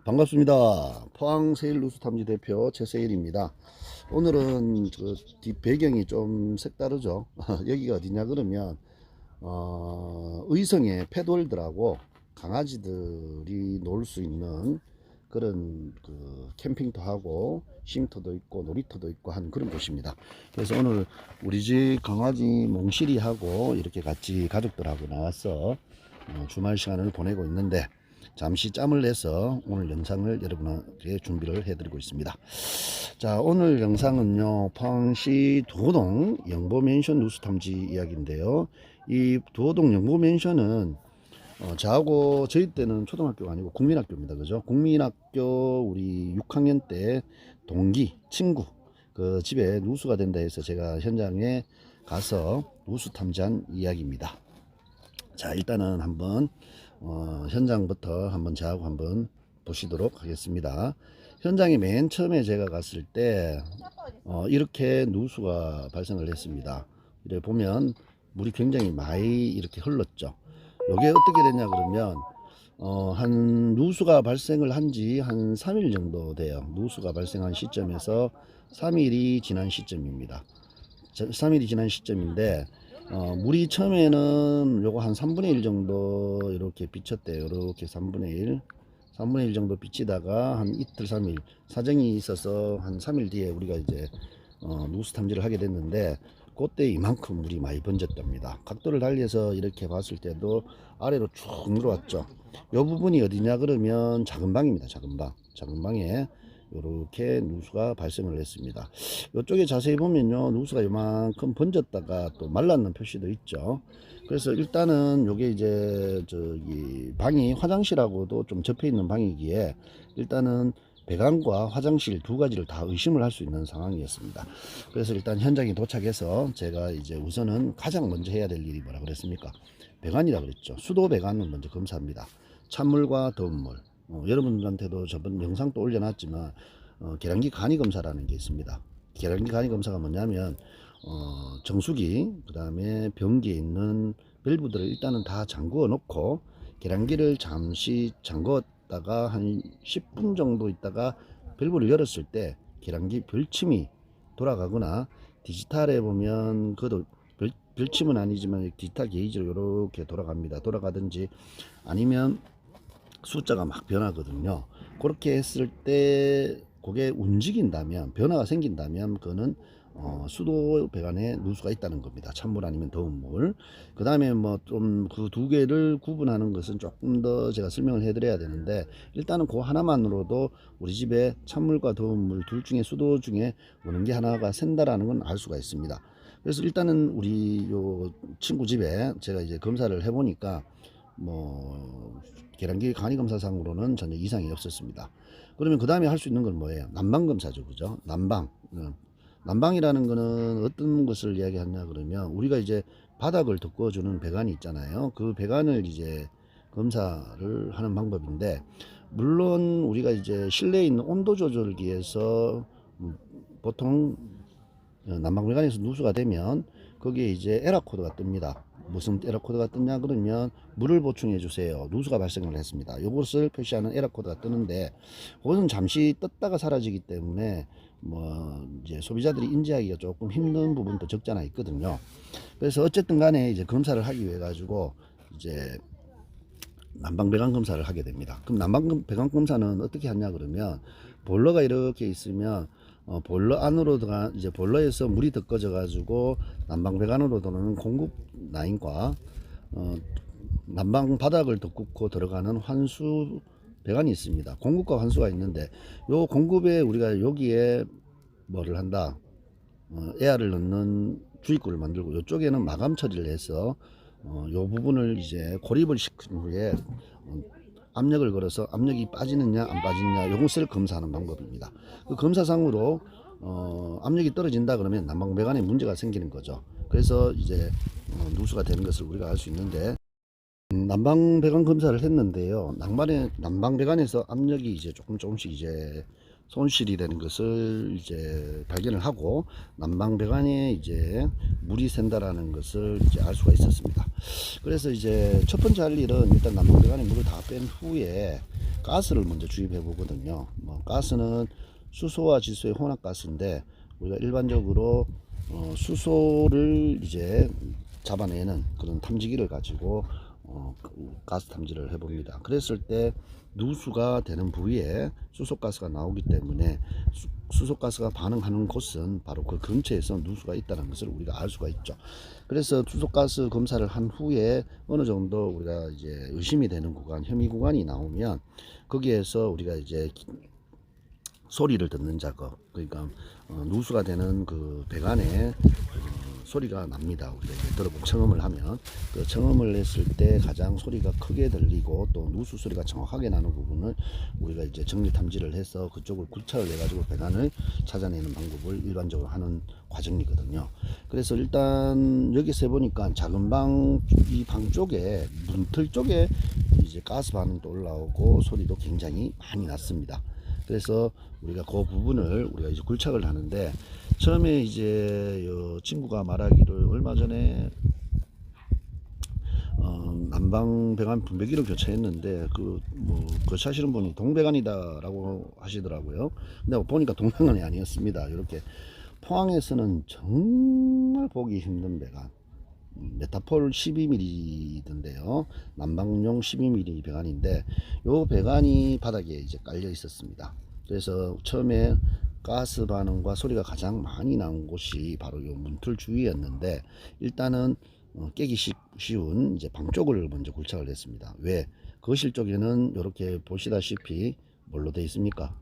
반갑습니다. 포항세일누수탐지 대표 최세일입니다. 오늘은 그 뒷 배경이 좀 색다르죠. 여기가 어디냐 그러면 의성의 패돌들하고 강아지들이 놀 수 있는 그런 그 캠핑도 하고 쉼터도 있고 놀이터도 있고 한 그런 곳입니다. 그래서 오늘 우리 집 강아지 몽실이하고 이렇게 같이 가족들하고 나와서 주말 시간을 보내고 있는데, 잠시 짬을 내서 오늘 영상을 여러분에게 준비를 해드리고 있습니다. 자, 오늘 영상은요, 포항시 두호동 영보맨션 누수탐지 이야기인데요. 이 두호동 영보맨션은 저하고 저희 때는 초등학교가 아니고 국민학교입니다. 그죠? 국민학교 우리 6학년 때 동기 친구 그 집에 누수가 된다 해서 제가 현장에 가서 누수 탐지한 이야기입니다. 자, 일단은 한번 현장부터 한번 저하고 한번 보시도록 하겠습니다. 현장에 맨 처음에 제가 갔을 때 이렇게 누수가 발생을 했습니다. 이래 보면 물이 굉장히 많이 이렇게 흘렀죠. 이게 어떻게 됐냐 그러면 한 누수가 발생을 한 지 한 3일 정도 돼요. 누수가 발생한 시점에서 3일이 지난 시점입니다. 3일이 지난 시점인데 물이 처음에는 요거 한 3분의 1 정도 이렇게 비쳤대요. 이렇게 3분의 1 정도 비치다가 한 이틀 3일 사정이 있어서 한 3일 뒤에 우리가 이제 누수 탐지를 하게 됐는데, 그때 이만큼 물이 많이 번졌답니다. 각도를 달리해서 이렇게 봤을 때도 아래로 쭉 내려왔죠. 이 부분이 어디냐 그러면 작은 방입니다. 작은 방에 이렇게 누수가 발생을 했습니다. 이쪽에 자세히 보면요, 누수가 이만큼 번졌다가 또 말랐는 표시도 있죠. 그래서 일단은 요게 이제 저기 방이 화장실하고도 좀 접해 있는 방이기에 일단은 배관과 화장실 두 가지를 다 의심을 할 수 있는 상황이었습니다. 그래서 일단 현장에 도착해서 제가 이제 우선은 가장 먼저 해야 될 일이 뭐라 그랬습니까? 배관이라 그랬죠. 수도 배관을 먼저 검사합니다. 찬물과 더운 물. 여러분들한테도 저번 영상도 올려놨지만 계량기 간이 검사라는 게 있습니다. 계량기 간이 검사가 뭐냐면 정수기 그 다음에 변기에 있는 밸브들을 일단은 다 잠그어 놓고 계량기를 잠시 잠궜다가 한 10분 정도 있다가 밸브를 열었을 때 계량기 별침이 돌아가거나, 디지털에 보면 그것도 별침은 아니지만 디지털 게이지로 이렇게 돌아가든지 아니면 숫자가 막 변하거든요. 그렇게 했을 때 그게 움직인다면, 변화가 생긴다면 그거는 수도 배관에 누수가 있다는 겁니다. 찬물 아니면 더운 물. 그 다음에 뭐 좀 그 두 개를 구분하는 것은 조금 더 제가 설명을 해드려야 되는데, 일단은 그 하나만으로도 우리 집에 찬물과 더운 물 둘 중에 수도 중에 어느 게 하나가 샌다라는 건 알 수가 있습니다. 그래서 일단은 우리 요 친구 집에 제가 이제 검사를 해보니까 뭐 계량기 간이 검사상으로는 전혀 이상이 없었습니다. 그러면 그 다음에 할 수 있는 건 뭐예요? 난방 검사죠, 그죠? 난방이라는 거는 어떤 것을 이야기하냐 그러면, 우리가 이제 바닥을 덮어주는 배관이 있잖아요. 그 배관을 이제 검사를 하는 방법인데, 물론 우리가 이제 실내에 있는 온도 조절기에서 보통 난방 배관에서 누수가 되면 거기에 이제 에러 코드가 뜹니다. 무슨 에러 코드가 뜨냐 그러면 물을 보충해 주세요, 누수가 발생을 했습니다, 이것을 표시하는 에러 코드가 뜨는데, 그것은 잠시 떴다가 사라지기 때문에 뭐 이제 소비자들이 인지하기가 조금 힘든 부분도 적지 않아 있거든요. 그래서 어쨌든 간에 이제 검사를 하기 위해 가지고 이제 난방 배관 검사를 하게 됩니다. 그럼 난방 배관 검사는 어떻게 하냐 그러면, 보일러가 이렇게 있으면 보일러 안으로 들어가 이제 보일러에서 물이 더 꺼져 가지고 난방 배관으로 들어오는 공급 라인과 난방 바닥을 덮고 들어가는 환수 배관이 있습니다. 공급과 환수가 있는데, 요 공급에 우리가 여기에 뭐를 한다, 에어를 넣는 주입구를 만들고, 이쪽에는 마감 처리를 해서 요 부분을 이제 고립을 시킨 후에 압력을 걸어서 압력이 빠지느냐 안 빠지느냐 요것을 검사하는 방법입니다. 그 검사상으로 압력이 떨어진다 그러면 난방 배관에 문제가 생기는 거죠. 그래서 이제 누수가 되는 것을 우리가 알 수 있는데, 난방 배관 검사를 했는데요, 난방 배관에서 압력이 이제 조금씩 이제 손실이라는 것을 이제 발견을 하고 난방 배관에 이제 물이 샌다라는 것을 이제 알 수가 있었습니다. 그래서 이제 첫 번째 할 일은 일단 난방 배관에 물을 다 뺀 후에 가스를 먼저 주입해 보거든요. 뭐 가스는 수소와 질소의 혼합 가스인데 우리가 일반적으로 수소를 이제 잡아내는 그런 탐지기를 가지고 가스 탐지를 해봅니다. 그랬을 때 누수가 되는 부위에 수소가스가 나오기 때문에 수소가스가 반응하는 곳은 바로 그 근처에서 누수가 있다는 것을 우리가 알 수가 있죠. 그래서 수소가스 검사를 한 후에 어느 정도 우리가 이제 의심이 되는 구간, 혐의 구간이 나오면 거기에서 우리가 이제 소리를 듣는 작업, 그러니까 누수가 되는 그 배관에 소리가 납니다. 우리가 이제 들어보면 청음을 하면 그 청음을 했을 때 가장 소리가 크게 들리고 또 누수 소리가 정확하게 나는 부분을 우리가 이제 정밀 탐지를 해서 그쪽을 굴착을 해가지고 배관을 찾아내는 방법을 일반적으로 하는 과정이거든요. 그래서 일단 여기서 해보니까 작은 이 방 쪽에 문틀 쪽에 이제 가스 반응도 올라오고 소리도 굉장히 많이 났습니다. 그래서 우리가 그 부분을 우리가 이제 굴착을 하는데 처음에 이제 친구가 말하기를 얼마 전에 난방 배관 분배기를 교체했는데 그 뭐 교체하시는 분이 동배관이다라고 하시더라고요. 근데 보니까 동배관이 아니었습니다. 이렇게 포항에서는 정말 보기 힘든 배관, 메타폴 12mm던데요. 난방용 12mm 배관인데 요 배관이 바닥에 이제 깔려 있었습니다. 그래서 처음에 가스 반응과 소리가 가장 많이 나온 곳이 바로 요 문틀 주위였는데 일단은 깨기 쉬운 이제 방 쪽을 먼저 굴착을 했습니다. 왜? 거실 쪽에는 이렇게 보시다시피 뭘로 되어 있습니까?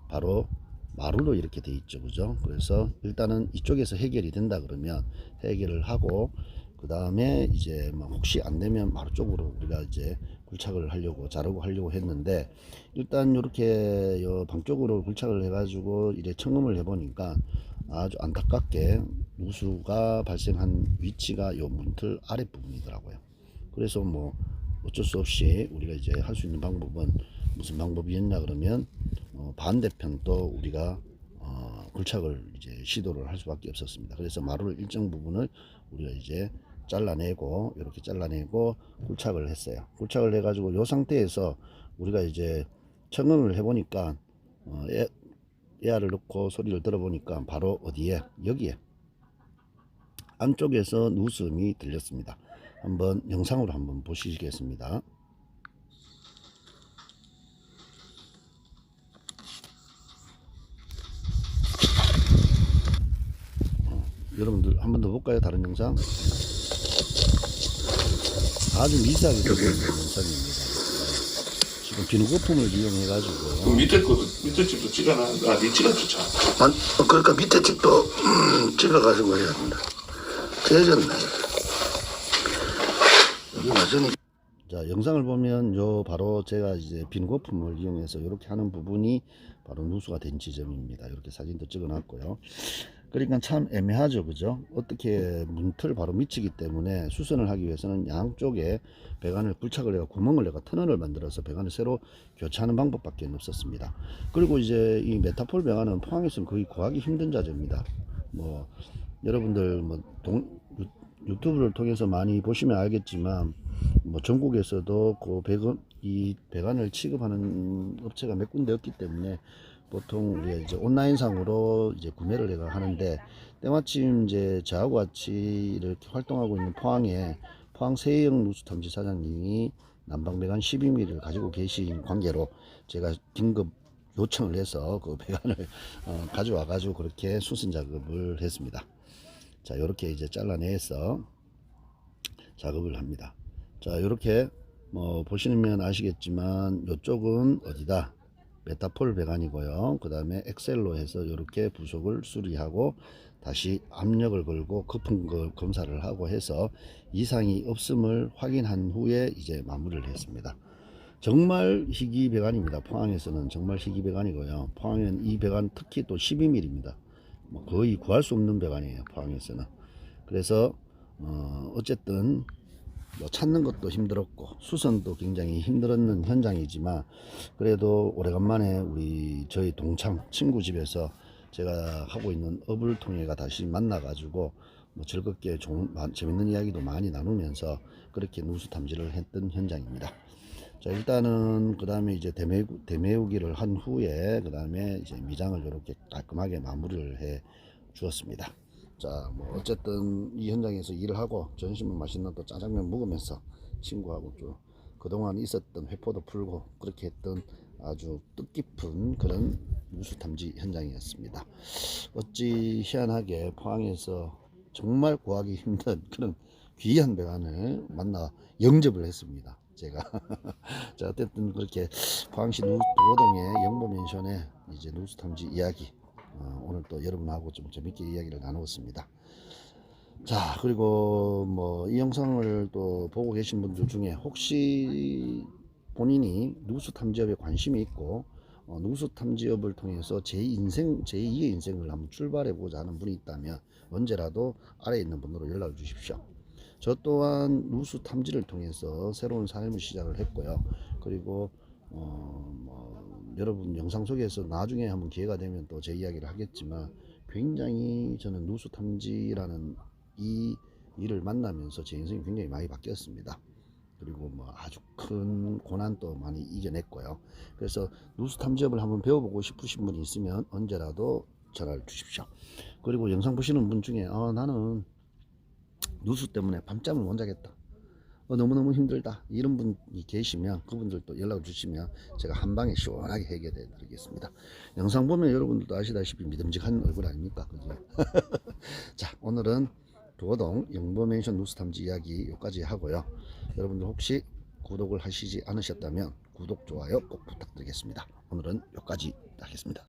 바로 마루로 이렇게 되어 있죠. 그죠? 그래서 일단은 이쪽에서 해결이 된다 그러면 해결을 하고 그 다음에 이제 뭐 혹시 안 되면 마루 쪽으로 우리가 이제 굴착을 하려고 자르고 하려고 했는데 일단 이렇게 방 쪽으로 굴착을 해가지고 이래 청음을 해보니까 아주 안타깝게 누수가 발생한 위치가 요 문틀 아랫부분이더라고요. 그래서 뭐 어쩔 수 없이 우리가 이제 할 수 있는 방법은 무슨 방법이었냐 그러면 반대편도 우리가 굴착을 이제 시도를 할 수밖에 없었습니다. 그래서 마루를 일정 부분을 우리가 이제 잘라내고 이렇게 잘라내고 굴착을 했어요. 굴착을 해가지고 이 상태에서 우리가 이제 청음을 해보니까 에어를 넣고 소리를 들어보니까 바로 어디에 여기에 안쪽에서 누수음이 들렸습니다. 한번 영상으로 한번 보시겠습니다. 여러분들 한 번 더 볼까요? 다른 영상. 아주 미세하게 들리는 영상입니다. 지금 비누 거품을 이용해 가지고 밑에 집도 찍어놔. 네 찍어주자. 그러니까 밑에 집도 찍어 가지고 해야 된다. 재졌네. 완전히. 자, 영상을 보면 요 바로 제가 이제 비누 거품을 이용해서 이렇게 하는 부분이 바로 누수가 된 지점입니다. 이렇게 사진도 찍어 놨고요. 그러니까 참 애매하죠. 그죠? 어떻게 문틀 바로 미치기 때문에 수선을 하기 위해서는 양쪽에 배관을 굴착을 해가 구멍을 내가 터널을 만들어서 배관을 새로 교체하는 방법밖에 없었습니다. 그리고 이제 이 메타폴 배관은 포항에서는 거의 구하기 힘든 자재입니다. 뭐 여러분들 뭐 유튜브를 통해서 많이 보시면 알겠지만 뭐 전국에서도 이 배관을 취급하는 업체가 몇 군데 없기 때문에 보통 우리가 이제 온라인상으로 이제 구매를 내가 하는데 때마침 이제 저하고 같이 이렇게 활동하고 있는 포항 세영 누수탐지 사장님이 난방배관 12mm를 가지고 계신 관계로 제가 긴급 요청을 해서 그 배관을 가져와 가지고 그렇게 수선 작업을 했습니다. 자, 이렇게 이제 잘라내서 작업을 합니다. 자, 이렇게 뭐 보시면 아시겠지만 이쪽은 어디다? 메타폴 배관이고요. 그 다음에 엑셀로 해서 이렇게 부속을 수리하고 다시 압력을 걸고 거품 검사를 하고 해서 이상이 없음을 확인한 후에 이제 마무리를 했습니다. 정말 희귀 배관입니다. 포항에서는 정말 희귀 배관이고요. 포항에는 이 배관 특히 또 12mm입니다. 뭐 거의 구할 수 없는 배관이에요. 포항에서는. 그래서 어쨌든 뭐 찾는 것도 힘들었고 수선도 굉장히 힘들었는 현장이지만 그래도 오래간만에 저희 동창 친구 집에서 제가 하고 있는 업을 통해가 다시 만나가지고 뭐 즐겁게 재밌는 이야기도 많이 나누면서 그렇게 누수 탐지를 했던 현장입니다. 자, 일단은 그 다음에 이제 대매우기를 한 후에 그 다음에 이제 미장을 이렇게 깔끔하게 마무리를 해 주었습니다. 자, 뭐 어쨌든 이 현장에서 일을 하고 점심은 맛있는 또 짜장면 먹으면서 친구하고 좀 그동안 있었던 회포도 풀고 그렇게 했던 아주 뜻깊은 그런 누수 탐지 현장이었습니다. 어찌 희한하게 포항에서 정말 구하기 힘든 그런 귀한 배관을 만나 영접을 했습니다. 제가 자, 어쨌든 그렇게 포항시 도동의 영보맨션의 이제 누수 탐지 이야기 오늘 또 여러분하고 좀 재밌게 이야기를 나누었습니다. 자, 그리고 뭐 이 영상을 또 보고 계신 분들 중에 혹시 본인이 누수 탐지업에 관심이 있고 누수 탐지업을 통해서 제2의 인생을 한번 출발해 보자 하는 분이 있다면 언제라도 아래에 있는 분으로 연락을 주십시오. 저 또한 누수 탐지를 통해서 새로운 삶을 시작을 했고요. 그리고 뭐 여러분 영상 속에서 나중에 한번 기회가 되면 또 제 이야기를 하겠지만 굉장히 저는 누수 탐지라는 이 일을 만나면서 제 인생이 굉장히 많이 바뀌었습니다. 그리고 뭐 아주 큰 고난도 많이 이겨냈고요. 그래서 누수 탐지업을 한번 배워보고 싶으신 분이 있으면 언제라도 전화를 주십시오. 그리고 영상 보시는 분 중에 나는 누수 때문에 밤잠을 못 자겠다, 너무너무 힘들다, 이런 분이 계시면 그분들도 연락을 주시면 제가 한방에 시원하게 해결해 드리겠습니다. 영상 보면 여러분들도 아시다시피 믿음직한 얼굴 아닙니까? 그죠? 자, 오늘은 도동 영보맨션 누수 탐지 이야기 여기까지 하고요. 여러분들 혹시 구독을 하시지 않으셨다면 구독, 좋아요 꼭 부탁드리겠습니다. 오늘은 여기까지 하겠습니다.